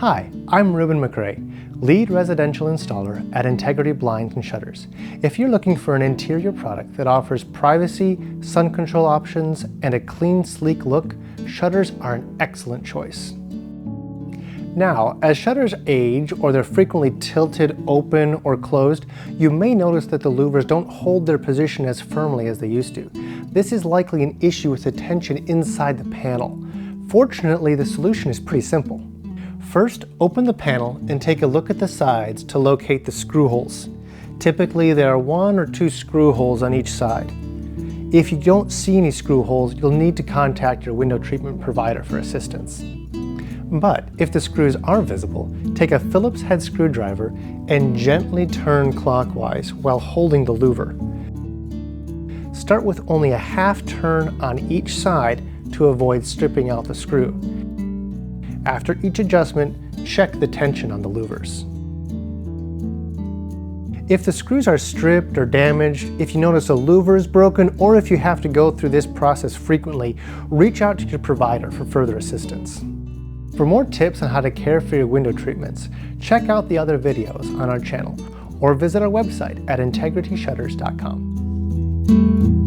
Hi, I'm Reuben McRae, lead residential installer at Integrity Blinds and Shutters. If you're looking for an interior product that offers privacy, sun control options, and a clean, sleek look, shutters are an excellent choice. Now, as shutters age or they're frequently tilted, open, or closed, you may notice that the louvers don't hold their position as firmly as they used to. This is likely an issue with the tension inside the panel. Fortunately, the solution is pretty simple. First, open the panel and take a look at the sides to locate the screw holes. Typically, there are 1 or 2 screw holes on each side. If you don't see any screw holes, you'll need to contact your window treatment provider for assistance. But if the screws are visible, take a Phillips head screwdriver and gently turn clockwise while holding the louver. Start with only a half turn on each side to avoid stripping out the screw. After each adjustment, check the tension on the louvers. If the screws are stripped or damaged, if you notice a louver is broken, or if you have to go through this process frequently, reach out to your provider for further assistance. For more tips on how to care for your window treatments, check out the other videos on our channel or visit our website at integrityshutters.com.